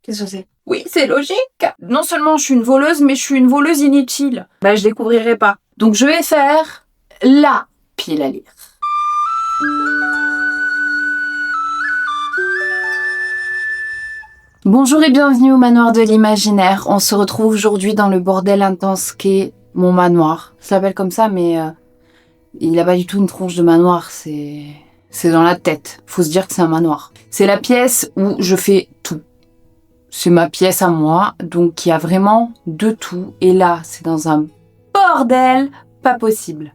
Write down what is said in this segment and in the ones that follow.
Qu'est-ce que c'est? Oui, c'est logique. Non seulement je suis une voleuse, mais je suis une voleuse inutile. Bah, je découvrirai pas. Donc, je vais faire la pile à lire. Bonjour et bienvenue au manoir de l'imaginaire. On se retrouve aujourd'hui dans le bordel intense qu'est mon manoir. Ça s'appelle comme ça, mais il n'a pas du tout une tronche de manoir. C'est dans la tête. Faut se dire que c'est un manoir. C'est la pièce où je fais tout. C'est ma pièce à moi, donc il y a vraiment de tout. Et là, c'est dans un bordel pas possible.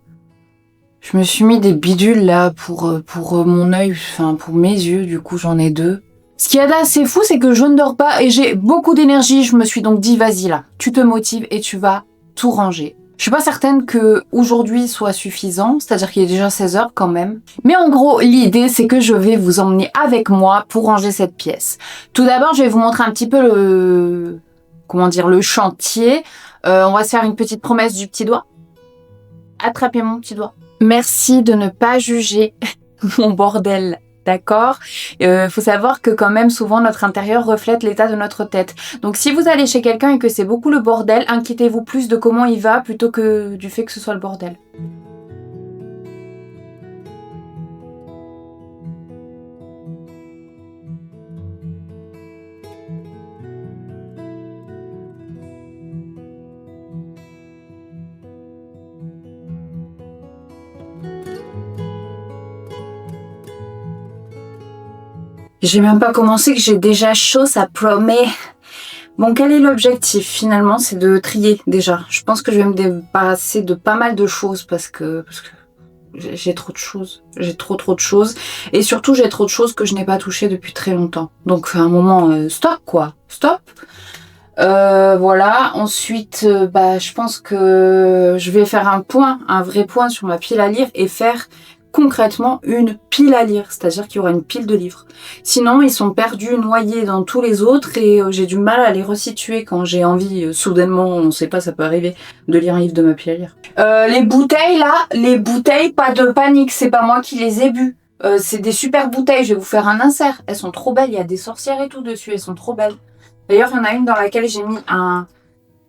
Je me suis mis des bidules là pour mon œil, enfin pour mes yeux, du coup j'en ai 2. Ce qui est assez fou, c'est que je ne dors pas et j'ai beaucoup d'énergie. Je me suis donc dit, vas-y là, tu te motives et tu vas tout ranger. Je suis pas certaine que aujourd'hui soit suffisant, c'est-à-dire qu'il est déjà 16h quand même. Mais en gros, l'idée, c'est que je vais vous emmener avec moi pour ranger cette pièce. Tout d'abord, je vais vous montrer un petit peu le chantier. On va se faire une petite promesse du petit doigt. Attrapez mon petit doigt. Merci de ne pas juger mon bordel. D'accord. Faut savoir que quand même souvent notre intérieur reflète l'état de notre tête. Donc si vous allez chez quelqu'un et que c'est beaucoup le bordel, inquiétez-vous plus de comment il va plutôt que du fait que ce soit le bordel. J'ai même pas commencé que j'ai déjà chaud, ça promet. Bon, quel est l'objectif finalement? C'est de trier déjà. Je pense que je vais me débarrasser de pas mal de choses parce que j'ai trop de choses. J'ai trop de choses. Et surtout, j'ai trop de choses que je n'ai pas touchées depuis très longtemps. Donc à un moment, stop quoi. Stop. Voilà. Ensuite, je pense que je vais faire un vrai point sur ma pile à lire et faire concrètement une pile à lire, c'est-à-dire qu'il y aura une pile de livres. Sinon, ils sont perdus, noyés dans tous les autres et j'ai du mal à les resituer quand j'ai envie, soudainement, on sait pas, ça peut arriver, de lire un livre de ma pile à lire. Les bouteilles là, pas de panique, c'est pas moi qui les ai bues. C'est des super bouteilles, je vais vous faire un insert. Elles sont trop belles, il y a des sorcières et tout dessus, elles sont trop belles. D'ailleurs, il y en a une dans laquelle j'ai mis un...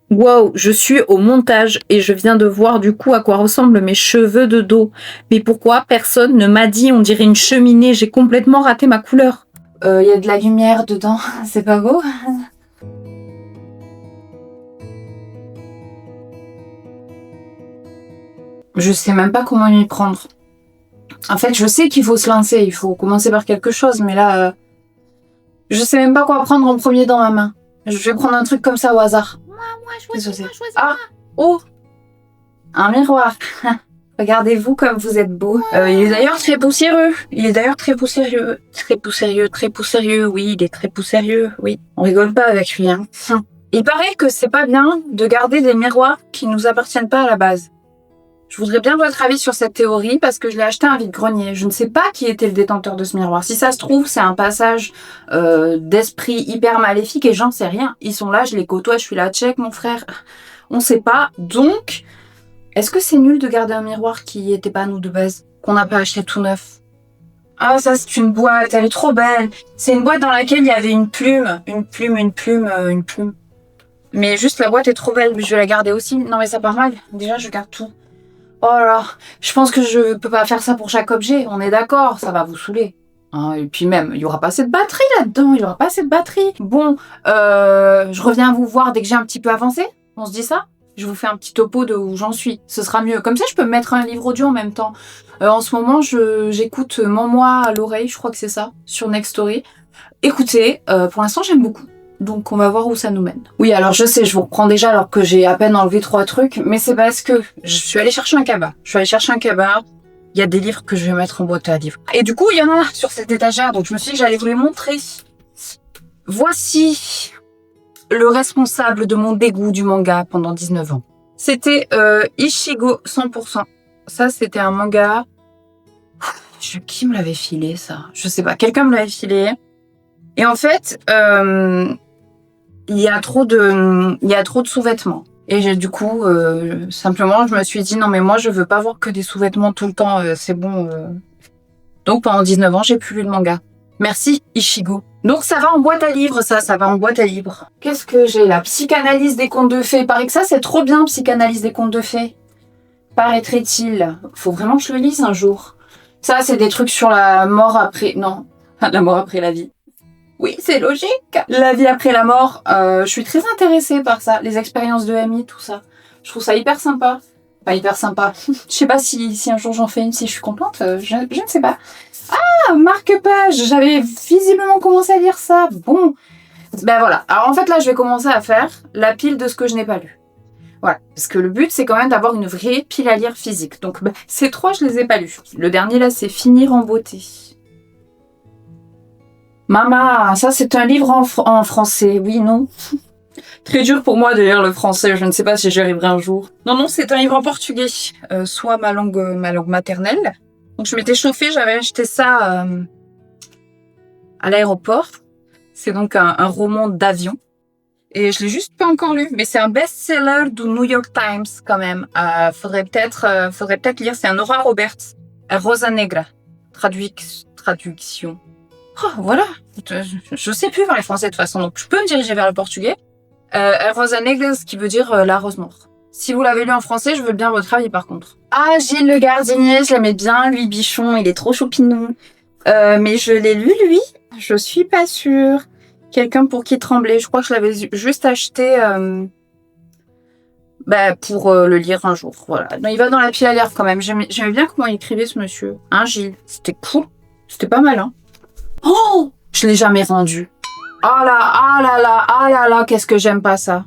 Wow, je suis au montage et je viens de voir du coup à quoi ressemblent mes cheveux de dos. Mais pourquoi personne ne m'a dit, on dirait une cheminée, j'ai complètement raté ma couleur. Il y a de la lumière dedans, c'est pas beau? Je sais même pas comment m'y prendre. En fait, je sais qu'il faut se lancer, il faut commencer par quelque chose, mais là, je sais même pas quoi prendre en premier dans ma main. Je vais prendre un truc comme ça au hasard. Choisis-moi. Ah, oh, un miroir. Regardez-vous comme vous êtes beau. Il est d'ailleurs très poussiéreux. Oui, il est très poussiéreux, oui. On rigole pas avec lui, hein. Il paraît que c'est pas bien de garder des miroirs qui nous appartiennent pas à la base. Je voudrais bien votre avis sur cette théorie parce que je l'ai acheté à un vide-grenier. Je ne sais pas qui était le détenteur de ce miroir. Si ça se trouve, c'est un passage d'esprit hyper maléfique et j'en sais rien. Ils sont là, je les côtoie, je suis là, check mon frère. On sait pas. Donc, est-ce que c'est nul de garder un miroir qui était pas à nous de base, qu'on n'a pas acheté tout neuf? Ah, ça c'est une boîte, elle est trop belle. C'est une boîte dans laquelle il y avait une plume. Mais juste la boîte est trop belle, je vais la garder aussi. Non mais ça part mal. Déjà, je garde tout. Oh là, je pense que je peux pas faire ça pour chaque objet, on est d'accord, ça va vous saouler. Hein, et puis même, il y aura pas assez de batterie là-dedans, il y aura pas assez de batterie. Bon, je reviens vous voir dès que j'ai un petit peu avancé, on se dit ça? Je vous fais un petit topo de où j'en suis, ce sera mieux. Comme ça, je peux mettre un livre audio en même temps. En ce moment, j'écoute Mon Moi à l'oreille, je crois que c'est ça, sur Nextory. Écoutez, pour l'instant, j'aime beaucoup. Donc on va voir où ça nous mène. Oui, alors je sais, je vous reprends déjà alors que j'ai à peine enlevé 3 trucs, mais c'est parce que je suis allée chercher un cabas. Il y a des livres que je vais mettre en boîte à livres. Et du coup, il y en a sur cette étagère, donc je me suis dit que j'allais vous les montrer. Voici le responsable de mon dégoût du manga pendant 19 ans. C'était Ichigo 100%. Ça, c'était un manga... Qui me l'avait filé, ça? Je sais pas, quelqu'un me l'avait filé. Et en fait... il y a trop de sous-vêtements. Et du coup, simplement, je me suis dit, non, mais moi, je veux pas voir que des sous-vêtements tout le temps, c'est bon. Donc, pendant 19 ans, j'ai plus lu de manga. Merci, Ichigo. Donc ça va en boîte à livres, ça va en boîte à livres. Qu'est-ce que j'ai là? Psychanalyse des contes de fées. Il paraît que ça, c'est trop bien, psychanalyse des contes de fées. Paraîtrait-il. Faut vraiment que je le lise un jour. Ça, c'est des trucs sur la mort après... Non, la mort après la vie. Oui, c'est logique. La vie après la mort, je suis très intéressée par ça. Les expériences de MI, tout ça. Je trouve ça hyper sympa. Pas hyper sympa. Je sais pas si un jour j'en fais une, si je suis contente. Je ne sais pas. Ah, marque-page. J'avais visiblement commencé à lire ça. Bon. Ben voilà. Alors en fait, là, je vais commencer à faire la pile de ce que je n'ai pas lu. Voilà. Parce que le but, c'est quand même d'avoir une vraie pile à lire physique. Donc, ces 3, je les ai pas lus. Le dernier, là, c'est Finir en beauté. Mama, ça, c'est un livre en français. Oui, non. Très dur pour moi de lire le français, je ne sais pas si j'y arriverai un jour. Non, c'est un livre en portugais, soit ma langue maternelle. Donc je m'étais chauffée, j'avais acheté ça à l'aéroport. C'est donc un roman d'avion. Et je l'ai juste pas encore lu, mais c'est un best-seller du New York Times quand même. Faudrait peut-être lire, c'est un Nora Roberts, Rosa Negra, traduction. Oh, voilà, je sais plus parler français de toute façon, donc je peux me diriger vers le portugais. Rosa Negra, ce qui veut dire la rose noire. Si vous l'avez lu en français, je veux bien votre avis par contre. Ah, Gilles Le Gardinier, je l'aimais bien, lui, Bichon, il est trop choupinou. Mais je l'ai lu, lui, je suis pas sûre. Quelqu'un pour qui trembler, je crois que je l'avais juste acheté pour le lire un jour. Voilà. Non, il va dans la pile à lire quand même. J'aimais bien comment il écrivait ce monsieur. Hein, Gilles? C'était cool. C'était pas mal, hein. Oh! Je l'ai jamais rendu. Ah là là, qu'est-ce que j'aime pas ça.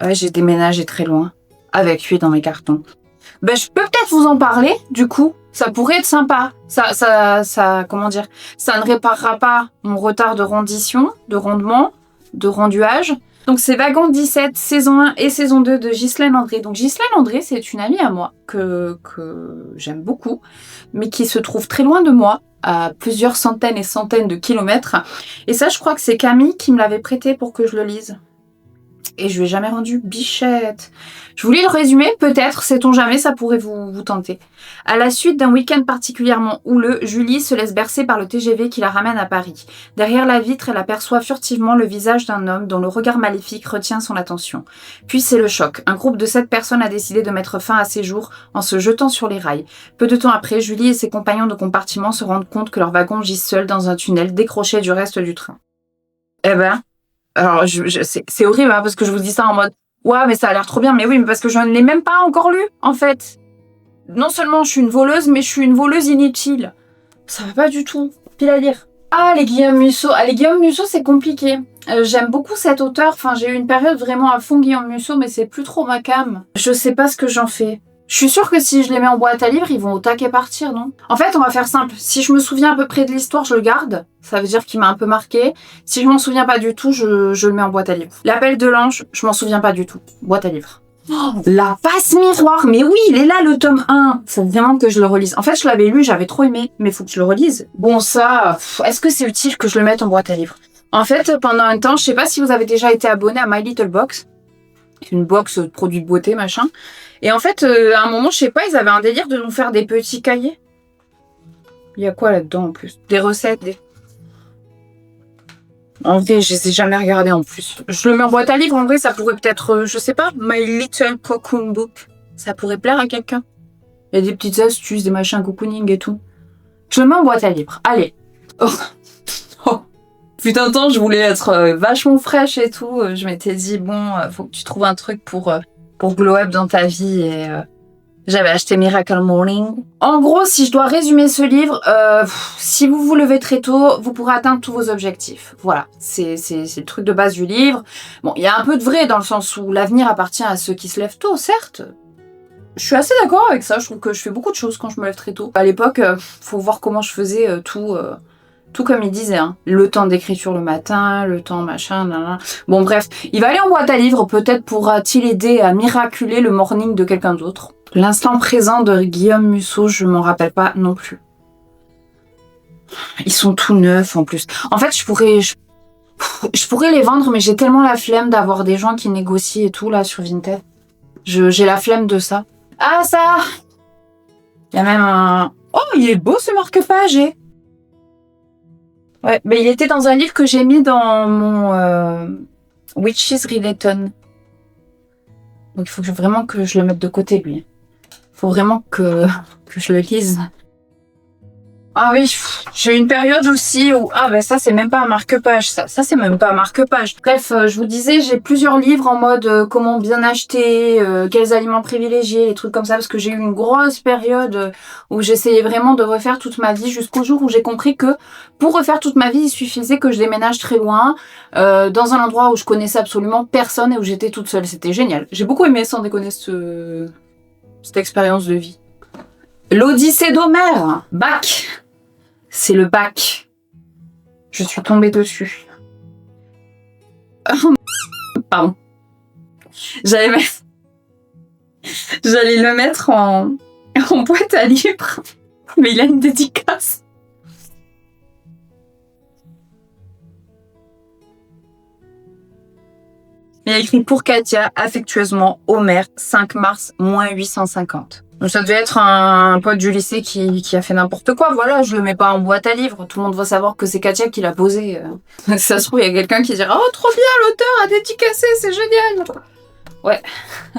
Ouais, j'ai déménagé très loin. Avec lui dans mes cartons. Je peux peut-être vous en parler, du coup. Ça pourrait être sympa. Comment dire? Ça ne réparera pas mon retard de rendition, de rendement, de renduage. Donc c'est Wagon 17, saison 1 et saison 2 de Ghislaine André. Donc Ghislaine André, c'est une amie à moi que j'aime beaucoup, mais qui se trouve très loin de moi, à plusieurs centaines et centaines de kilomètres. Et ça, je crois que c'est Camille qui me l'avait prêté pour que je le lise. Et je lui ai jamais rendu, bichette. Je vous lis le résumé, peut-être, sait-on jamais, ça pourrait vous tenter. À la suite d'un week-end particulièrement houleux, Julie se laisse bercer par le TGV qui la ramène à Paris. Derrière la vitre, elle aperçoit furtivement le visage d'un homme dont le regard maléfique retient son attention. Puis c'est le choc. Un groupe de 7 personnes a décidé de mettre fin à ses jours en se jetant sur les rails. Peu de temps après, Julie et ses compagnons de compartiment se rendent compte que leur wagon gît seul dans un tunnel décroché du reste du train. Alors, c'est horrible, hein, parce que je vous dis ça en mode « Ouais, mais ça a l'air trop bien. » Mais oui, mais parce que je ne l'ai même pas encore lu, en fait. Non seulement je suis une voleuse, mais je suis une voleuse inutile. Ça va pas du tout. Pile à lire. Ah, les Guillaume Musso. Ah, les Guillaume Musso, c'est compliqué. J'aime beaucoup cet auteur. Enfin, j'ai eu une période vraiment à fond Guillaume Musso, mais c'est plus trop ma came. Je sais pas ce que j'en fais. Je suis sûre que si je les mets en boîte à livres, ils vont au taquet partir, non? En fait, on va faire simple. Si je me souviens à peu près de l'histoire, je le garde. Ça veut dire qu'il m'a un peu marqué. Si je m'en souviens pas du tout, je le mets en boîte à livres. L'appel de l'ange, je m'en souviens pas du tout. Boîte à livres. Oh, la passe miroir. Mais oui, il est là, le tome 1. Faut vraiment que je le relise. En fait, je l'avais lu, j'avais trop aimé. Mais faut que je le relise. Bon, ça, est-ce que c'est utile que je le mette en boîte à livres? En fait, pendant un temps, je sais pas si vous avez déjà été abonné à My Little Box. Une box de produits de beauté, machin. Et en fait, à un moment, je sais pas, ils avaient un délire de nous faire des petits cahiers. Il y a quoi là-dedans en plus? Des recettes, En vrai, je les ai jamais regardées en plus. Je le mets en boîte à livres, en vrai, ça pourrait peut-être, je sais pas, My Little Cocoon Book. Ça pourrait plaire à quelqu'un. Il y a des petites astuces, des machins cocooning et tout. Je le mets en boîte à livres. Allez. Oh. Putain de temps, je voulais être vachement fraîche et tout. Je m'étais dit, bon, faut que tu trouves un truc pour glow up dans ta vie. Et j'avais acheté Miracle Morning. En gros, si je dois résumer ce livre, si vous vous levez très tôt, vous pourrez atteindre tous vos objectifs. Voilà, c'est le truc de base du livre. Bon, il y a un peu de vrai dans le sens où l'avenir appartient à ceux qui se lèvent tôt, certes. Je suis assez d'accord avec ça. Je trouve que je fais beaucoup de choses quand je me lève très tôt. À l'époque, faut voir comment je faisais tout comme il disait, hein. Le temps d'écriture le matin, le temps machin, nanana. Bon bref, il va aller en boîte à livres, peut-être pourra-t-il aider à miraculer le morning de quelqu'un d'autre. L'instant présent de Guillaume Musso, je m'en rappelle pas non plus. Ils sont tout neufs en plus. En fait, je pourrais les vendre, mais j'ai tellement la flemme d'avoir des gens qui négocient et tout là sur Vinted. J'ai la flemme de ça. Ah ça! Il y a même un... Oh, il est beau ce marque-page, Ouais, mais il était dans un livre que j'ai mis dans mon Witches Readathon. Donc il faut vraiment que je le mette de côté, lui. Il faut vraiment que je le lise. Ah oui, j'ai eu une période aussi où... Ah ben ça, c'est même pas un marque-page, ça. Ça, c'est même pas un marque-page. Bref, je vous disais, j'ai plusieurs livres en mode comment bien acheter, quels aliments privilégier, les trucs comme ça, parce que j'ai eu une grosse période où j'essayais vraiment de refaire toute ma vie jusqu'au jour où j'ai compris que pour refaire toute ma vie, il suffisait que je déménage très loin, dans un endroit où je connaissais absolument personne et où j'étais toute seule. C'était génial. J'ai beaucoup aimé, sans déconner, cette expérience de vie. L'Odyssée d'Homère, bac. C'est le bac. Je suis tombée dessus. Pardon. J'allais le mettre en boîte à livres, mais il a une dédicace. Il a écrit pour Katia, affectueusement, Homer, 5 mars, -850. Donc ça devait être un pote du lycée qui a fait n'importe quoi. Voilà, je le mets pas en boîte à livres. Tout le monde va savoir que c'est Katia qui l'a posé. Si ça se trouve, il y a quelqu'un qui dira « Oh, trop bien, l'auteur a dédicacé, c'est génial !» Ouais,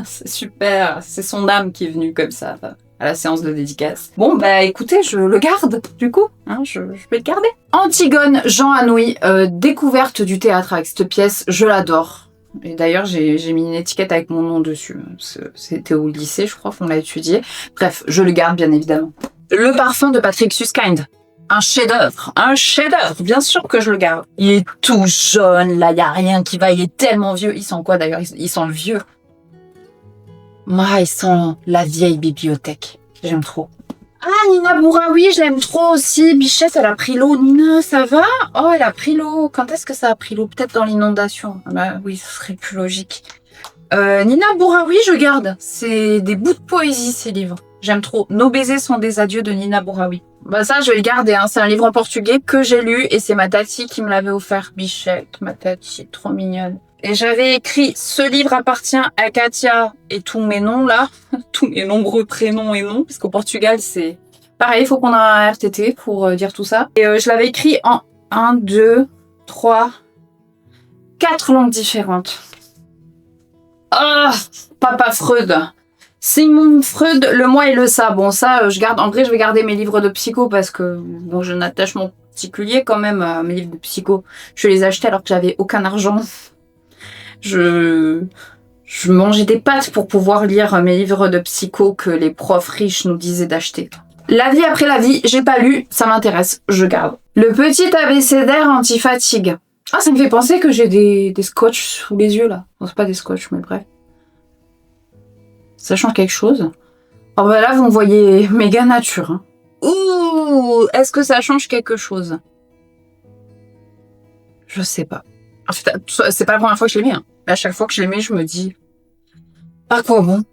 c'est super. C'est son âme qui est venue comme ça à la séance de dédicace. Bon, bah écoutez, je le garde, du coup. Hein, je vais le garder. Antigone, Jean Anouilh, découverte du théâtre avec cette pièce, je l'adore. Et d'ailleurs, j'ai mis une étiquette avec mon nom dessus. C'était au lycée, je crois qu'on l'a étudié. Bref, je le garde, bien évidemment. Le parfum de Patrick Suskind. Un chef-d'œuvre. Un chef-d'œuvre. Bien sûr que je le garde. Il est tout jaune, là, il n'y a rien qui va. Il est tellement vieux. Il sent quoi, d'ailleurs? Il sent le vieux. Moi, il sent la vieille bibliothèque. J'aime trop. Ah, Nina Bouraoui, je l'aime trop aussi. Bichette, elle a pris l'eau. Nina, ça va? Oh, elle a pris l'eau. Quand est-ce que ça a pris l'eau? Peut-être dans l'inondation. Bah oui, ce serait plus logique. Nina Bouraoui, je garde. C'est des bouts de poésie, ces livres. J'aime trop. Nos baisers sont des adieux de Nina Bouraoui. Bah ça, je vais le garder. Hein. C'est un livre en portugais que j'ai lu et c'est ma tati qui me l'avait offert. Bichette, ma tati, trop mignonne. Et j'avais écrit « Ce livre appartient à Katia » et tous mes noms là, tous mes nombreux prénoms et noms, parce qu'au Portugal c'est pareil, il faut qu'on ait un RTT pour dire tout ça. Et je l'avais écrit en 1, 2, 3, 4 langues différentes. Ah, Papa Freud. Sigmund Freud, Le Moi et le Ça. Bon ça, je garde. En vrai, je vais garder mes livres de psycho parce que bon, j'ai un attachement particulier quand même à mes livres de psycho. Je les achetais alors que j'avais aucun argent. Je mangeais des pâtes pour pouvoir lire mes livres de psycho que les profs riches nous disaient d'acheter. La vie après la vie, j'ai pas lu, ça m'intéresse, je garde. Le petit abécédaire anti-fatigue. Ah, ça me fait penser que j'ai des scotch sous les yeux là. Bon, c'est pas des scotch, mais bref. Ça change quelque chose. Oh bah là, vous me voyez méga nature. Hein. Ouh, est-ce que ça change quelque chose? Je sais pas. En fait, c'est pas la première fois que je les mets. Hein. À chaque fois que je les mets, je me dis... À quoi bon?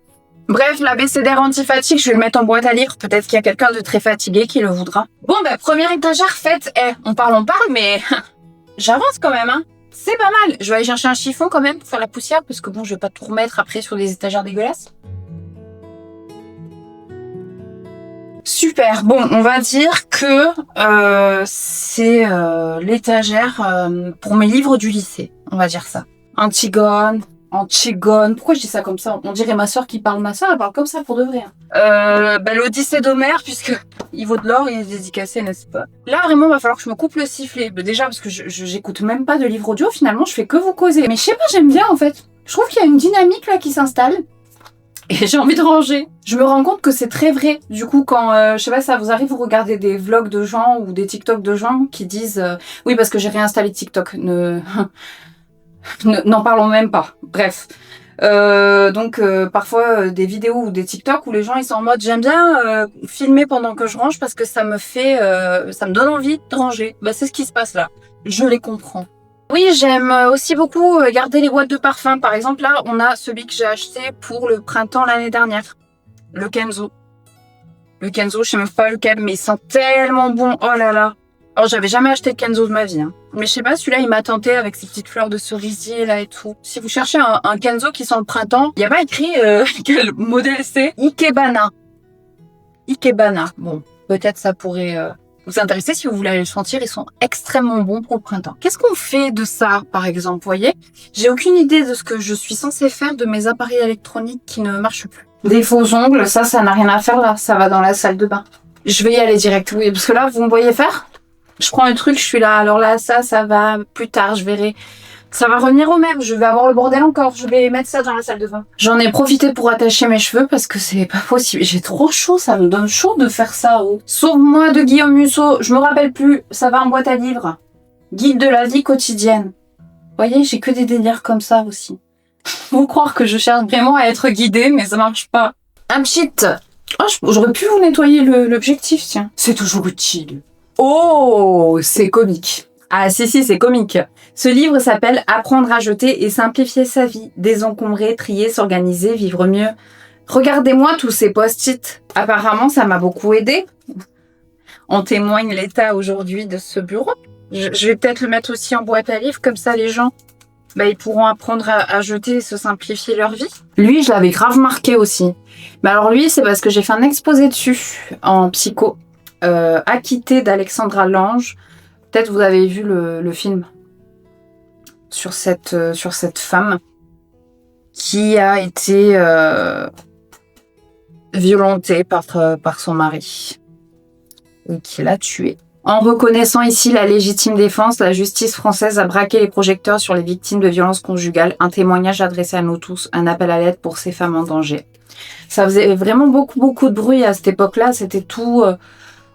Bref, l'abécédaire anti-fatigue, je vais le mettre en boîte à lire. Peut-être qu'il y a quelqu'un de très fatigué qui le voudra. Bon, bah, première étagère faite. On parle, mais... J'avance quand même, hein. C'est pas mal. Je vais aller chercher un chiffon quand même pour faire la poussière, parce que bon, je vais pas tout remettre après sur des étagères dégueulasses. Super. Bon, on va dire que c'est l'étagère pour mes livres du lycée. On va dire ça. Antigone. Pourquoi je dis ça comme ça? On dirait ma soeur qui parle. Ma soeur, elle parle comme ça pour de vrai. Bah, l'Odyssée d'Homère, puisque il vaut de l'or, il est dédicacé, n'est-ce pas? Là, vraiment, va falloir que je me coupe le sifflet. Déjà, parce que j'écoute même pas de livre audio. Finalement, je fais que vous causer. Mais je sais pas, j'aime bien en fait. Je trouve qu'il y a une dynamique là qui s'installe. Et j'ai envie de ranger. Je me rends compte que c'est très vrai. Du coup, quand, je sais pas, ça vous arrive, vous regardez des vlogs de gens ou des TikTok de gens qui disent oui, parce que j'ai réinstallé TikTok. N'en parlons même pas. Bref. Donc, parfois, des vidéos ou des TikTok où les gens, ils sont en mode, j'aime bien filmer pendant que je range parce que ça me fait, ça me donne envie de ranger. Bah, c'est ce qui se passe là. Je les comprends. Oui, j'aime aussi beaucoup garder les boîtes de parfums. Par exemple, là, on a celui que j'ai acheté pour le printemps l'année dernière. Le Kenzo. Le Kenzo, je sais même pas lequel, mais il sent tellement bon. Oh là là. Alors, j'avais jamais acheté de Kenzo de ma vie. Hein. Mais je sais pas, celui-là, il m'a tenté avec ses petites fleurs de cerisier là et tout. Si vous cherchez un Kenzo qui sent le printemps, il n'y a pas écrit quel modèle c'est. Ikebana. Ikebana. Bon, peut-être ça pourrait vous intéresser si vous voulez aller le sentir. Ils sont extrêmement bons pour le printemps. Qu'est-ce qu'on fait de ça, par exemple? Vous voyez, j'ai aucune idée de ce que je suis censée faire de mes appareils électroniques qui ne marchent plus. Des faux ongles, ça n'a rien à faire là. Ça va dans la salle de bain. Je vais y aller direct, oui, parce que là, vous me voyez faire? Je prends le truc, je suis là. Alors là, ça va plus tard, je verrai. Ça va revenir au même, je vais avoir le bordel encore, je vais mettre ça dans la salle de bain. J'en ai profité pour attacher mes cheveux parce que c'est pas possible. J'ai trop chaud, ça me donne chaud de faire ça. Oh. Sauve-moi de Guillaume Musso, je me rappelle plus, ça va en boîte à livres. Guide de la vie quotidienne. Vous voyez, j'ai que des délires comme ça aussi. Faut croire que je cherche vraiment à être guidée, mais ça marche pas. Un pchit. Oh, j'aurais pu vous nettoyer l'objectif, tiens. C'est toujours utile. Oh, c'est comique. Ah si, c'est comique. Ce livre s'appelle « Apprendre à jeter et simplifier sa vie. Désencombrer, trier, s'organiser, vivre mieux ». Regardez-moi tous ces post-it. Apparemment, ça m'a beaucoup aidé. En témoigne l'état aujourd'hui de ce bureau. Je vais peut-être le mettre aussi en boîte à livres, comme ça les gens, ils pourront apprendre à jeter et se simplifier leur vie. Lui, je l'avais grave marqué aussi. Mais alors lui, c'est parce que j'ai fait un exposé dessus en psycho. Acquitté d'Alexandra Lange. Peut-être vous avez vu le film sur cette femme qui a été violentée par son mari et qui l'a tuée. En reconnaissant ici la légitime défense, la justice française a braqué les projecteurs sur les victimes de violences conjugales. Un témoignage adressé à nous tous, un appel à l'aide pour ces femmes en danger. Ça faisait vraiment beaucoup de bruit à cette époque-là. C'était tout...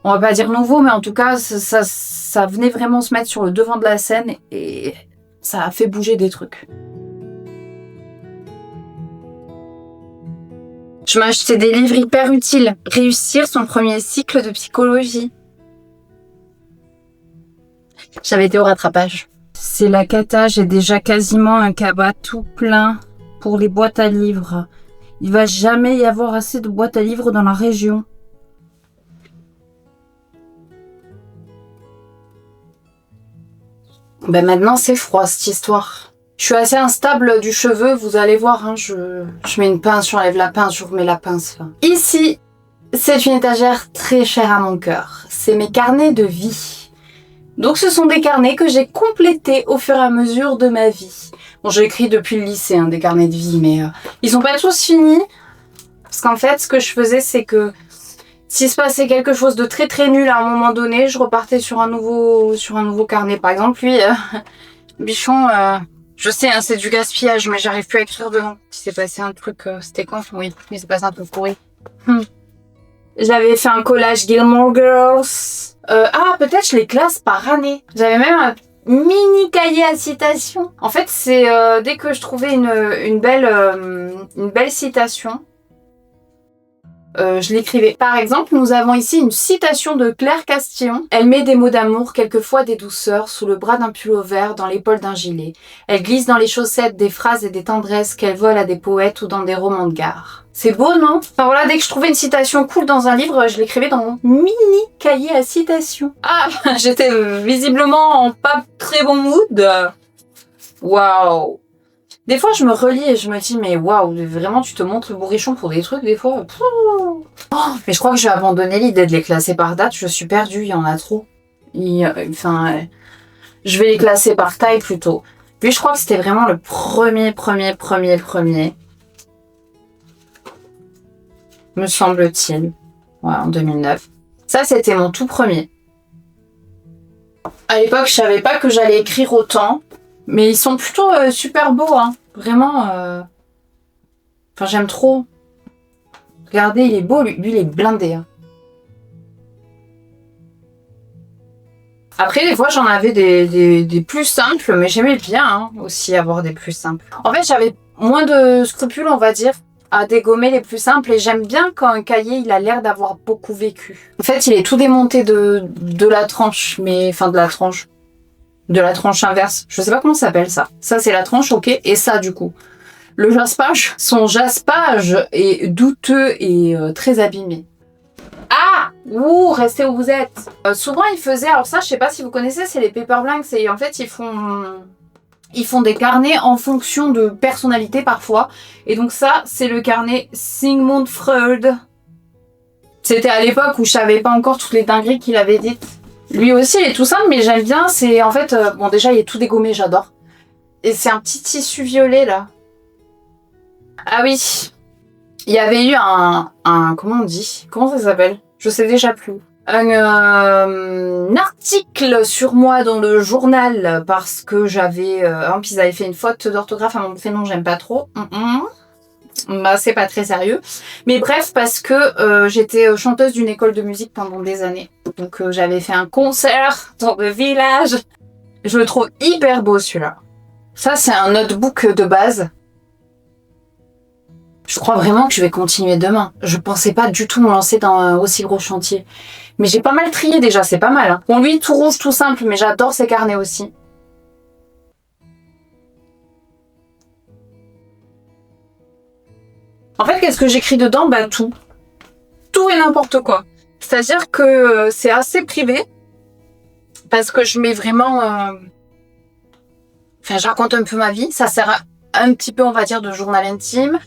on va pas dire nouveau, mais en tout cas, ça venait vraiment se mettre sur le devant de la scène et ça a fait bouger des trucs. Je m'achetais des livres hyper utiles. Réussir son premier cycle de psychologie. J'avais été au rattrapage. C'est la cata, j'ai déjà quasiment un cabas tout plein pour les boîtes à livres. Il va jamais y avoir assez de boîtes à livres dans la région. Maintenant, c'est froid, cette histoire. Je suis assez instable du cheveu, vous allez voir, hein, je mets une pince, j'enlève la pince, je remets la pince. Là. Ici, c'est une étagère très chère à mon cœur. C'est mes carnets de vie. Donc, ce sont des carnets que j'ai complétés au fur et à mesure de ma vie. Bon, j'ai écrit depuis le lycée, des carnets de vie, mais ils sont pas tous finis. Parce qu'en fait, ce que je faisais, c'est que s'il se passait quelque chose de très très nul à un moment donné, je repartais sur un nouveau carnet. Par exemple, lui, Bichon, je sais, c'est du gaspillage, mais j'arrive plus à écrire dedans. Il s'est passé un truc, c'était quand? Oui, il s'est passé un truc pourri. J'avais fait un collage Gilmore Girls. Peut-être je les classe par année. J'avais même un mini cahier à citations. En fait, c'est dès que je trouvais une belle citation, je l'écrivais. Par exemple, nous avons ici une citation de Claire Castillon. Elle met des mots d'amour, quelquefois des douceurs, sous le bras d'un pullover, dans l'épaule d'un gilet. Elle glisse dans les chaussettes des phrases et des tendresses qu'elle vole à des poètes ou dans des romans de gare. C'est beau, non? Enfin voilà, dès que je trouvais une citation cool dans un livre, je l'écrivais dans mon mini cahier à citations. Ah, j'étais visiblement en pas très bon mood. Waouh! Des fois, je me relis et je me dis, mais waouh, vraiment, tu te montres le bourrichon pour des trucs, des fois. Oh, mais je crois que je vais abandonner l'idée de les classer par date. Je suis perdue, il y en a trop. Je vais les classer par taille plutôt. Puis je crois que c'était vraiment le premier. Me semble-t-il. Ouais, en 2009. Ça, c'était mon tout premier. À l'époque, je savais pas que j'allais écrire autant. Mais ils sont plutôt super beaux, hein. Vraiment. Enfin, j'aime trop. Regardez, il est beau, lui il est blindé. Hein. Après, des fois, j'en avais des plus simples, mais j'aimais bien aussi avoir des plus simples. En fait, j'avais moins de scrupules, on va dire, à dégommer les plus simples. Et j'aime bien quand un cahier, il a l'air d'avoir beaucoup vécu. En fait, il est tout démonté de la tranche, de la tranche inverse. Je sais pas comment ça s'appelle ça. Ça, c'est la tranche, ok. Et ça, du coup. Le jaspage, son jaspage est douteux et très abîmé. Ah! Ouh, restez où vous êtes. Souvent, ils faisaient... Alors ça, je sais pas si vous connaissez, c'est les paper blanks. Et en fait, ils font des carnets en fonction de personnalité parfois. Et donc ça, c'est le carnet Sigmund Freud. C'était à l'époque où je savais pas encore toutes les dingueries qu'il avait dites. Lui aussi, il est tout simple, mais j'aime bien. C'est en fait, bon, déjà, il est tout dégommé, j'adore. Et c'est un petit tissu violet, là. Ah oui, il y avait eu comment on dit? Comment ça s'appelle? Je sais déjà plus. Un article sur moi dans le journal parce que j'avais... puis ils avaient fait une faute d'orthographe à mon prénom, j'aime pas trop. Bah, c'est pas très sérieux. Mais bref, parce que j'étais chanteuse d'une école de musique pendant des années. Donc j'avais fait un concert dans le village. Je le trouve hyper beau celui-là. Ça, c'est un notebook de base. Je crois vraiment que je vais continuer demain. Je pensais pas du tout me lancer dans un aussi gros chantier. Mais j'ai pas mal trié déjà, c'est pas mal. Hein. Bon, lui, tout rouge, tout simple, mais j'adore ses carnets aussi. En fait, qu'est-ce que j'écris dedans? Bah tout. Tout et n'importe quoi. C'est-à-dire que c'est assez privé. Parce que je mets vraiment... Enfin, je raconte un peu ma vie. Ça sert un petit peu, on va dire, de journal intime.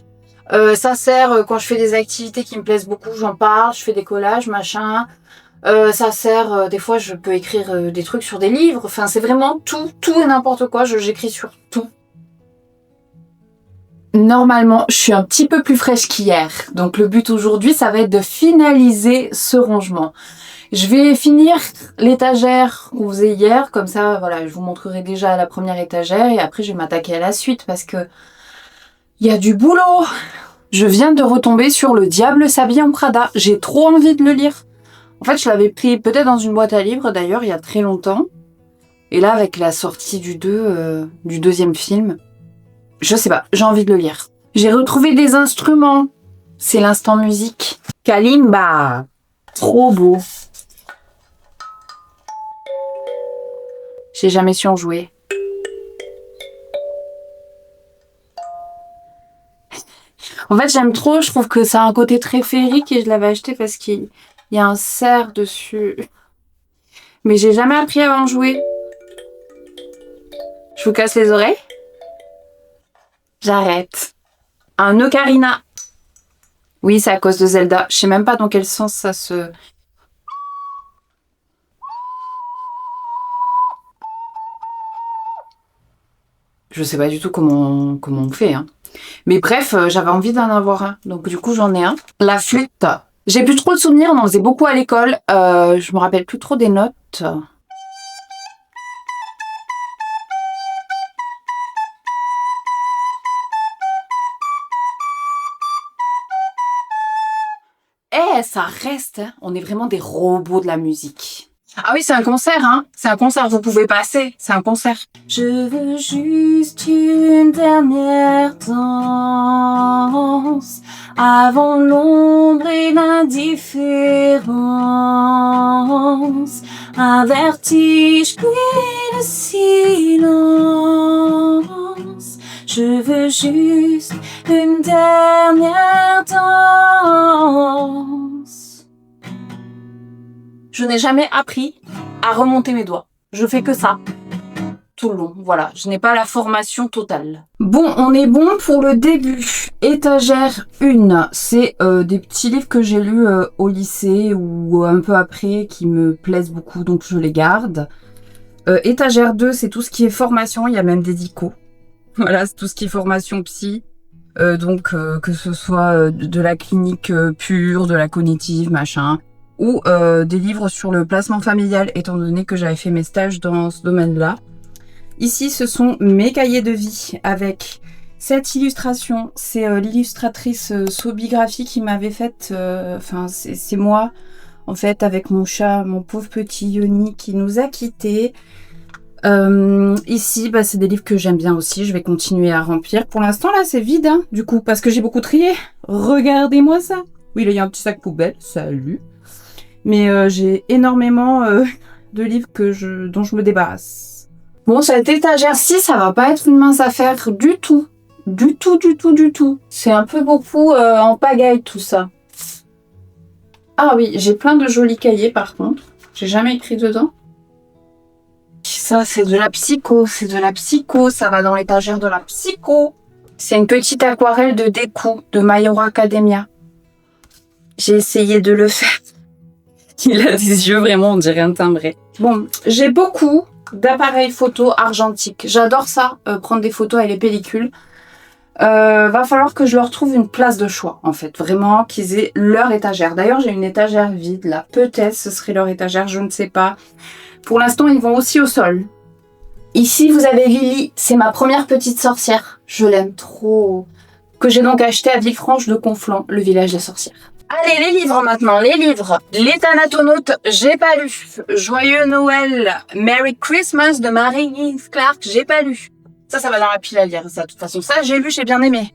Ça sert quand je fais des activités qui me plaisent beaucoup, j'en parle, je fais des collages, machin. Ça sert, des fois je peux écrire des trucs sur des livres. Enfin, c'est vraiment tout et n'importe quoi. J'écris sur tout. Normalement, je suis un petit peu plus fraîche qu'hier. Donc le but aujourd'hui, ça va être de finaliser ce rangement. Je vais finir l'étagère qu'on faisait hier. Comme ça, voilà, je vous montrerai déjà la première étagère. Et après, je vais m'attaquer à la suite parce que il y a du boulot. Je viens de retomber sur Le Diable s'habille en Prada. J'ai trop envie de le lire. En fait, je l'avais pris peut-être dans une boîte à livres, d'ailleurs, il y a très longtemps. Et là, avec la sortie du deuxième film, je sais pas, j'ai envie de le lire. J'ai retrouvé des instruments. C'est l'instant musique. Kalimba. Trop beau. J'ai jamais su en jouer. En fait, j'aime trop, je trouve que ça a un côté très féerique et je l'avais acheté parce qu'il y a un cerf dessus. Mais j'ai jamais appris à en jouer. Je vous casse les oreilles? J'arrête. Un ocarina. Oui, c'est à cause de Zelda. Je sais même pas dans quel sens ça se... Je sais pas du tout comment on fait, hein. Mais bref, j'avais envie d'en avoir un. Donc du coup, j'en ai un. La flûte. J'ai plus trop de souvenirs, on en faisait beaucoup à l'école. Je me rappelle plus trop des notes. Eh, ça reste, hein. On est vraiment des robots de la musique. Ah oui, c'est un concert, hein. C'est un concert, vous pouvez passer. C'est un concert. Je veux juste une dernière danse avant l'ombre et l'indifférence. Un vertige puis le silence. Je veux juste une dernière danse. Je n'ai jamais appris à remonter mes doigts. Je fais que ça tout le long. Voilà, je n'ai pas la formation totale. Bon, on est bon pour le début. Étagère 1, c'est des petits livres que j'ai lus au lycée ou un peu après qui me plaisent beaucoup, donc je les garde. Étagère 2, c'est tout ce qui est formation, il y a même des dicos. Voilà, c'est tout ce qui est formation psy. Donc, que ce soit de la clinique pure, de la cognitive, machin, ou des livres sur le placement familial, étant donné que j'avais fait mes stages dans ce domaine-là. Ici, ce sont mes cahiers de vie avec cette illustration. C'est l'illustratrice Sobigraphie qui m'avait faite. Enfin, c'est moi, en fait, avec mon chat, mon pauvre petit Yoni qui nous a quittés. Ici, bah, c'est des livres que j'aime bien aussi. Je vais continuer à remplir. Pour l'instant, là, c'est vide, hein, du coup, parce que j'ai beaucoup trié. Regardez-moi ça. Oui, là, il y a un petit sac poubelle. Salut. Mais j'ai énormément de livres dont je me débarrasse. Bon, cette étagère-ci, ça va pas être une mince affaire du tout. Du tout, du tout, du tout. C'est un peu beaucoup en pagaille, tout ça. Ah oui, j'ai plein de jolis cahiers, par contre. J'ai jamais écrit dedans. Ça, c'est de la psycho, c'est de la psycho. Ça va dans l'étagère de la psycho. C'est une petite aquarelle de Deku, de My Hero Academia. J'ai essayé de le faire. Il a des yeux vraiment, on dirait un timbré. Bon, j'ai beaucoup d'appareils photo argentiques. J'adore ça, prendre des photos avec les pellicules. Va falloir que je leur trouve une place de choix, en fait. Vraiment, qu'ils aient leur étagère. D'ailleurs, j'ai une étagère vide, là. Peut-être ce serait leur étagère, je ne sais pas. Pour l'instant, ils vont aussi au sol. Ici, vous avez Lily. C'est ma première petite sorcière. Je l'aime trop. Que j'ai donc acheté à Villefranche de Conflans, le village des sorcières. Allez, les livres maintenant, les livres. Les Thanatonautes, j'ai pas lu. Joyeux Noël, Merry Christmas de Mary Higgins Clark, j'ai pas lu. Ça va dans la pile à lire, ça. De toute façon, ça, j'ai lu, j'ai bien aimé.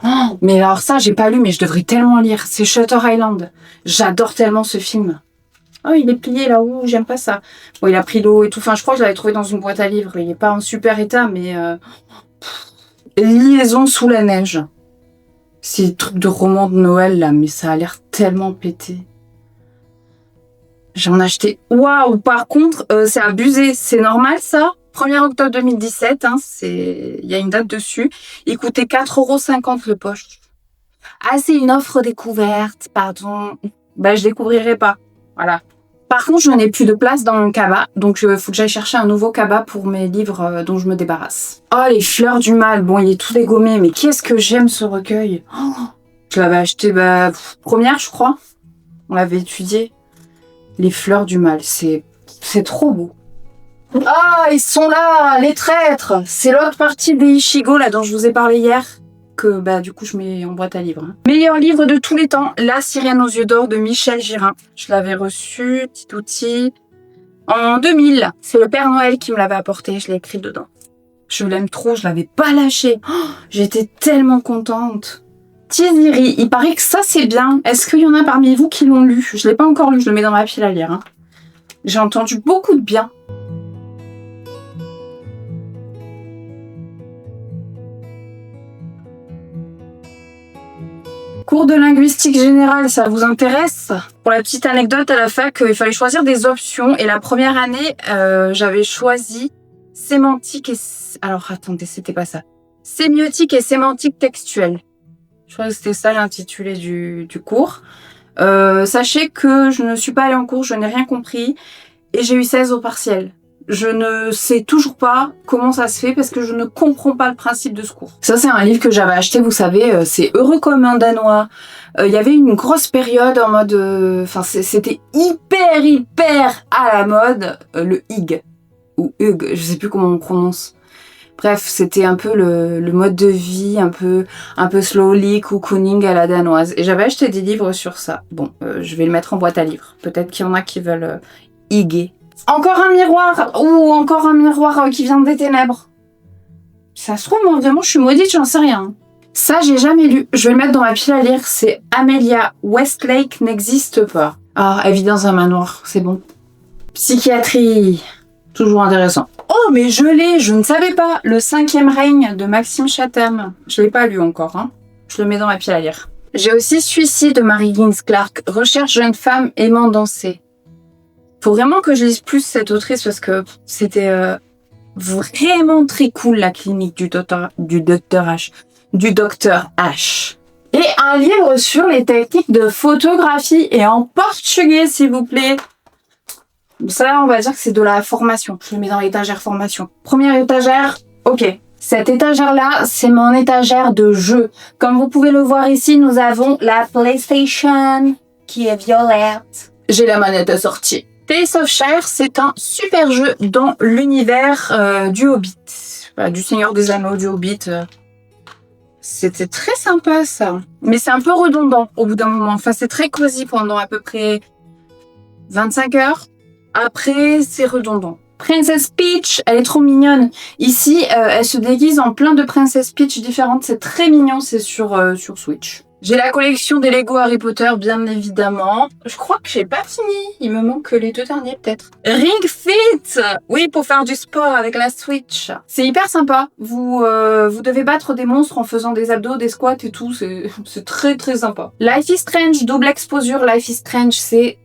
Oh, mais alors ça, j'ai pas lu, mais je devrais tellement lire. C'est Shutter Island. J'adore tellement ce film. Oh, il est plié là-haut, j'aime pas ça. Bon, il a pris l'eau et tout. Enfin, je crois que je l'avais trouvé dans une boîte à livres. Il est pas en super état, mais... Liaison sous la neige. C'est des trucs de roman de Noël, là, mais ça a l'air tellement pété. J'en ai acheté. Waouh, par contre, c'est abusé. C'est normal, ça? 1er octobre 2017, hein, il y a une date dessus. Il coûtait 4,50 € le poche. Ah, c'est une offre découverte, pardon. Ben, je découvrirai pas. Voilà. Par contre, je n'ai plus de place dans mon cabas, donc il faut que j'aille chercher un nouveau cabas pour mes livres dont je me débarrasse. Oh, les fleurs du mal. Bon, il est tout dégommé, mais qu'est-ce que j'aime ce recueil. Oh, je l'avais acheté, première, je crois. On l'avait étudié. Les fleurs du mal, c'est trop beau. Ah, ils sont là, les traîtres. C'est l'autre partie des Ichigo, là, dont je vous ai parlé hier. Que, du coup, je mets en boîte à livres. Hein. Meilleur livre de tous les temps, La Sirène aux yeux d'or de Michel Girin. Je l'avais reçu, petit outil, en 2000. C'est le Père Noël qui me l'avait apporté, je l'ai écrit dedans. Je l'aime trop, je l'avais pas lâché. Oh, j'étais tellement contente. Tiziri, il paraît que ça c'est bien. Est-ce qu'il y en a parmi vous qui l'ont lu? Je l'ai pas encore lu, je le mets dans ma pile à lire. Hein. J'ai entendu beaucoup de bien. Cours de linguistique générale, ça vous intéresse? Pour la petite anecdote, à la fac, il fallait choisir des options. Et la première année, j'avais choisi sémantique et... Alors, attendez, c'était pas ça. Sémiotique et sémantique textuelle. Je crois que c'était ça l'intitulé du cours. Sachez que je ne suis pas allée en cours, je n'ai rien compris. Et j'ai eu 16 au partiel. Je ne sais toujours pas comment ça se fait parce que je ne comprends pas le principe de ce cours. Ça, c'est un livre que j'avais acheté, vous savez, c'est Heureux comme un Danois. Il y avait une grosse période en mode... c'était hyper à la mode, le Hig. Ou Hug, je sais plus comment on prononce. Bref, c'était un peu le mode de vie, un peu slowly, cocooning à la danoise. Et j'avais acheté des livres sur ça. Bon, je vais le mettre en boîte à livres. Peut-être qu'il y en a qui veulent higuer. Encore un miroir, ou encore un miroir qui vient des ténèbres. Ça se trouve, moi, vraiment, je suis maudite, j'en sais rien. Ça, j'ai jamais lu. Je vais le mettre dans ma pile à lire. C'est Amelia Westlake n'existe pas. Ah, elle vit dans un manoir, c'est bon. Psychiatrie, toujours intéressant. Oh, mais je l'ai, je ne savais pas. Le 5e règne de Maxime Chatham. Je l'ai pas lu encore, hein. Je le mets dans ma pile à lire. J'ai aussi Suicide de Mary Higgins Clark. Recherche jeune femme aimant danser. Faut vraiment que je lise plus cette autrice parce que c'était vraiment très cool la clinique du docteur H. Et un livre sur les techniques de photographie et en portugais, s'il vous plaît. Ça, on va dire que c'est de la formation. Je le mets dans l'étagère formation. Première étagère, ok. Cette étagère-là, c'est mon étagère de jeux. Comme vous pouvez le voir ici, nous avons la PlayStation qui est violette. J'ai la manette assortie. Tales of Shire, c'est un super jeu dans l'univers du Hobbit. Enfin, du Seigneur des Anneaux, du Hobbit. C'était très sympa, ça. Mais c'est un peu redondant au bout d'un moment. Enfin, c'est très cosy pendant à peu près 25 heures. Après, c'est redondant. Princess Peach, elle est trop mignonne. Ici, elle se déguise en plein de Princess Peach différentes. C'est très mignon, c'est sur Switch. J'ai la collection des Lego Harry Potter, bien évidemment. Je crois que j'ai pas fini. Il me manque les 2 derniers, peut-être. Ring Fit! Oui, pour faire du sport avec la Switch. C'est hyper sympa. Vous devez battre des monstres en faisant des abdos, des squats et tout. C'est très, très sympa. Life is Strange, double exposure. Life is Strange, c'est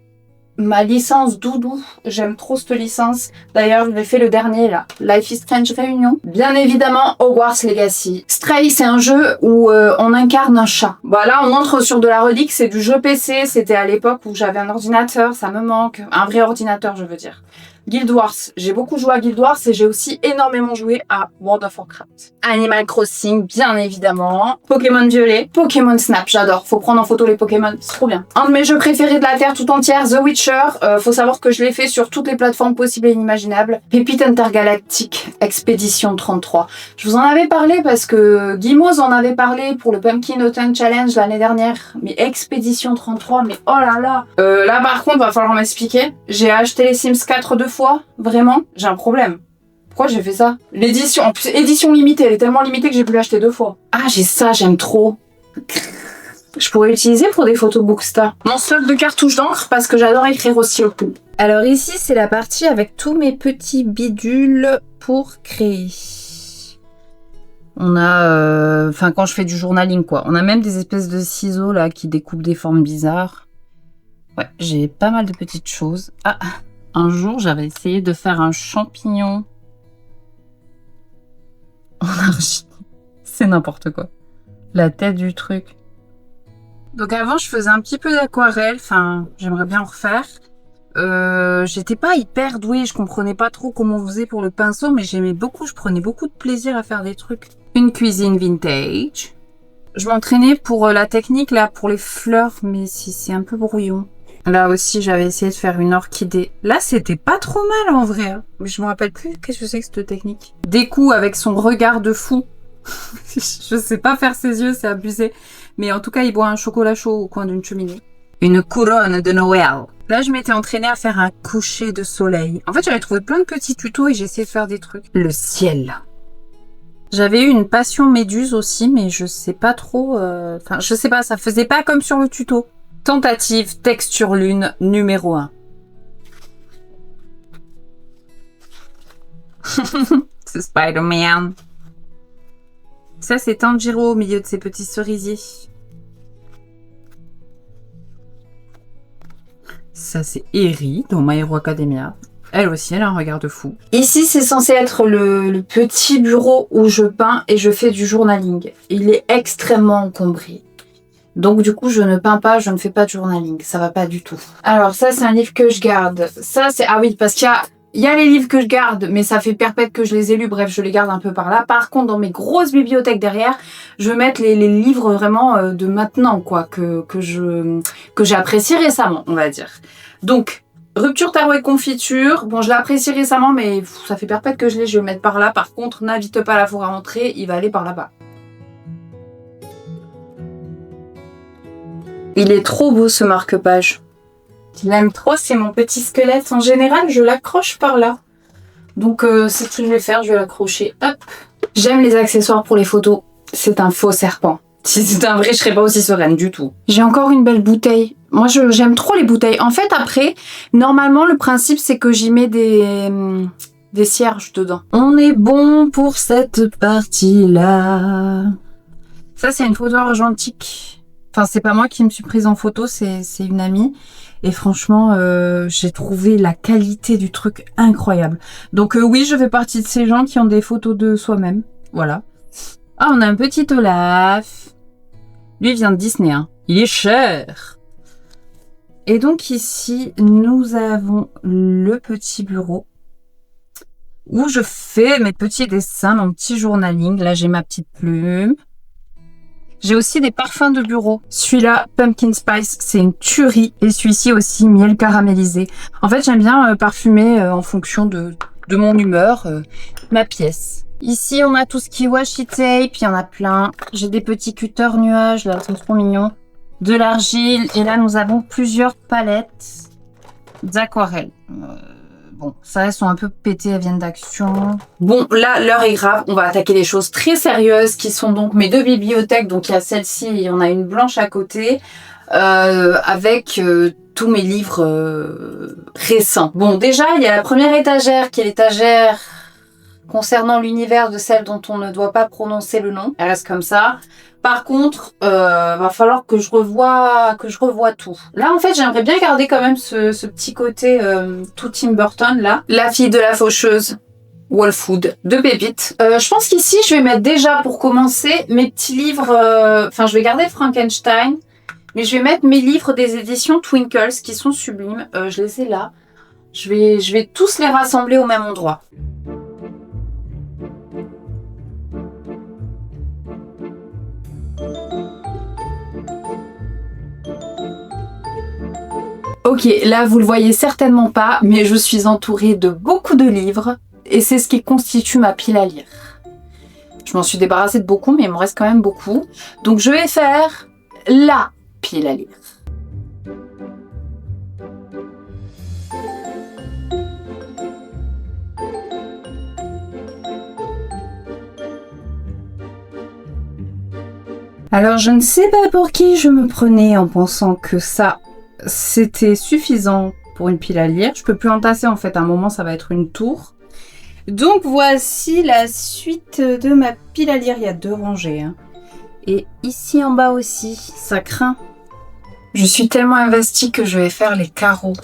ma licence Doudou. J'aime trop cette licence. D'ailleurs, j'ai fait le dernier là, Life is Strange Réunion. Bien évidemment, Hogwarts Legacy. Stray, c'est un jeu où on incarne un chat. Bah là, on entre sur de la relique, c'est du jeu PC. C'était à l'époque où j'avais un ordinateur, ça me manque. Un vrai ordinateur, je veux dire. Guild Wars, j'ai beaucoup joué à Guild Wars et j'ai aussi énormément joué à World of Warcraft. Animal Crossing, bien évidemment. Pokémon Violet, Pokémon Snap, j'adore. Faut prendre en photo les Pokémon, c'est trop bien. Un de mes jeux préférés de la Terre tout entière, The Witcher. Faut savoir que je l'ai fait sur toutes les plateformes possibles et inimaginables. Pépite intergalactique, Expédition 33. Je vous en avais parlé parce que Guimauze en avait parlé pour le Pumpkin Autumn Challenge l'année dernière. Mais Expédition 33, mais oh là là. Là par contre, va falloir m'expliquer. J'ai acheté les Sims 4 deux fois, vraiment, j'ai un problème. Pourquoi j'ai fait ça? L'édition, en plus, édition limitée, elle est tellement limitée que j'ai pu l'acheter deux fois. Ah, j'ai ça, j'aime trop. Je pourrais l'utiliser pour des photos Booksta. Mon stock de cartouches d'encre parce que j'adore écrire aussi au coup. Alors ici, c'est la partie avec tous mes petits bidules pour créer. On a, enfin quand je fais du journaling quoi, on a même des espèces de ciseaux là qui découpent des formes bizarres. Ouais, j'ai pas mal de petites choses. Ah, un jour j'avais essayé de faire un champignon en argile. C'est n'importe quoi. La tête du truc. Donc avant je faisais un petit peu d'aquarelle, enfin j'aimerais bien en refaire. J'étais pas hyper douée, je comprenais pas trop comment on faisait pour le pinceau, mais j'aimais beaucoup, je prenais beaucoup de plaisir à faire des trucs. Une cuisine vintage. Je m'entraînais pour la technique là, pour les fleurs, mais si c'est un peu brouillon. Là aussi j'avais essayé de faire une orchidée. Là c'était pas trop mal en vrai, hein. Mais je me rappelle plus qu'est-ce que c'est que cette technique. Des coups avec son regard de fou. Je sais pas faire ses yeux, c'est abusé. Mais en tout cas il boit un chocolat chaud au coin d'une cheminée. Une couronne de Noël. Là, je m'étais entraînée à faire un coucher de soleil. En fait, j'avais trouvé plein de petits tutos et j'ai essayé de faire des trucs. Le ciel. J'avais eu une passion méduse aussi, mais je sais pas trop... Enfin, je sais pas, ça faisait pas comme sur le tuto. Tentative texture lune numéro 1. C'est Spider-Man. Ça, c'est Tanjiro au milieu de ses petits cerisiers. Ça, c'est Eri dans My Hero Academia. Elle aussi, elle a un regard de fou. Ici, c'est censé être le petit bureau où je peins et je fais du journaling. Il est extrêmement encombré. Donc, du coup, je ne peins pas, je ne fais pas de journaling. Ça va pas du tout. Alors, ça, c'est un livre que je garde. Ça, c'est... Ah oui, parce qu'il y a les livres que je garde, mais ça fait perpète que je les ai lus. Bref, je les garde un peu par là. Par contre, dans mes grosses bibliothèques derrière, je vais mettre les livres vraiment de maintenant, quoi, que j'ai apprécié récemment, on va dire. Donc, Rupture, tarot et confiture. Bon, je l'ai apprécié récemment, mais ça fait perpète que je l'ai. Je vais le mettre par là. Par contre, n'invite pas la four à rentrer. Il va aller par là-bas. Il est trop beau, ce marque-page. Je l'aime trop, c'est mon petit squelette. En général, je l'accroche par là. Donc, c'est ce que je vais faire. Je vais l'accrocher. Hop. J'aime les accessoires pour les photos. C'est un faux serpent. Si c'était un vrai, je serais pas aussi sereine du tout. J'ai encore une belle bouteille. Moi, j'aime trop les bouteilles. En fait, après, normalement, le principe, c'est que j'y mets des cierges dedans. On est bon pour cette partie-là. Ça, c'est une photo argentique. Enfin, c'est pas moi qui me suis prise en photo, c'est une amie. Et franchement, j'ai trouvé la qualité du truc incroyable. Donc oui, je fais partie de ces gens qui ont des photos de soi-même. Voilà. Ah, on a un petit Olaf. Lui, il vient de Disney, hein. Il est cher. Et donc ici, nous avons le petit bureau où je fais mes petits dessins, mon petit journaling. Là, j'ai ma petite plume. J'ai aussi des parfums de bureau. Celui-là, Pumpkin Spice, c'est une tuerie. Et celui-ci aussi, miel caramélisé. En fait, j'aime bien parfumer en fonction de mon humeur, ma pièce. Ici, on a tout ce qui est washi tape, il y en a plein. J'ai des petits cutters nuages, là, ils sont trop mignons. De l'argile, et là, nous avons plusieurs palettes d'aquarelle. Bon, ça, elles sont un peu pétées, elles viennent d'Action. Bon, là, l'heure est grave. On va attaquer des choses très sérieuses qui sont donc mes deux bibliothèques. Donc, il y a celle-ci et on a une blanche à côté avec tous mes livres récents. Bon, déjà, il y a la première étagère qui est l'étagère concernant l'univers de celle dont on ne doit pas prononcer le nom. Elle reste comme ça. Par contre, va falloir que je revoie tout. Là, en fait, j'aimerais bien garder quand même ce petit côté tout Tim Burton, là. La fille de la faucheuse, Wolfwood, de Pépite. Je pense qu'ici, je vais mettre déjà, pour commencer, mes petits livres... Enfin, je vais garder Frankenstein, mais je vais mettre mes livres des éditions Twinkles, qui sont sublimes. Je les ai là. Je vais tous les rassembler au même endroit. Ok, là vous le voyez certainement pas, mais je suis entourée de beaucoup de livres et c'est ce qui constitue ma pile à lire. Je m'en suis débarrassée de beaucoup, mais il me reste quand même beaucoup. Donc je vais faire la pile à lire. Alors je ne sais pas pour qui je me prenais en pensant que ça c'était suffisant pour une pile à lire. Je peux plus entasser en fait, à un moment ça va être une tour. Donc voici la suite de ma pile à lire, il y a 2 rangées. Hein. Et ici en bas aussi, ça craint. Je suis tellement investie que je vais faire les carreaux.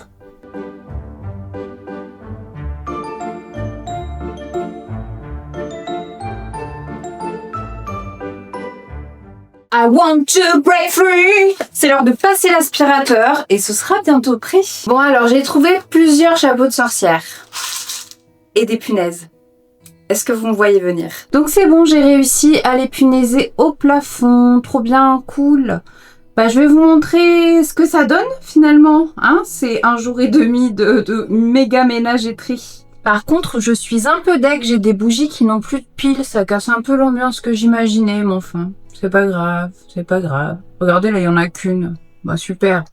I want to break free. C'est l'heure de passer l'aspirateur et ce sera bientôt prêt. Bon alors j'ai trouvé plusieurs chapeaux de sorcière et des punaises. Est-ce que vous me voyez venir? Donc c'est bon, j'ai réussi à les punaiser au plafond. Trop bien, cool. Bah je vais vous montrer ce que ça donne finalement. Hein, c'est 1 jour et demi de méga ménage et tri. Par contre, je suis un peu deg, j'ai des bougies qui n'ont plus de piles, ça casse un peu l'ambiance que j'imaginais, mais enfin, c'est pas grave, c'est pas grave. Regardez, là, il y en a qu'une. Bah super.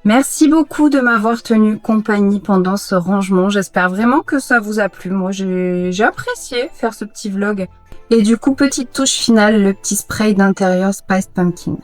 Merci beaucoup de m'avoir tenu compagnie pendant ce rangement. J'espère vraiment que ça vous a plu. Moi, j'ai apprécié faire ce petit vlog. Et du coup, petite touche finale, le petit spray d'intérieur Spiced Pumpkin.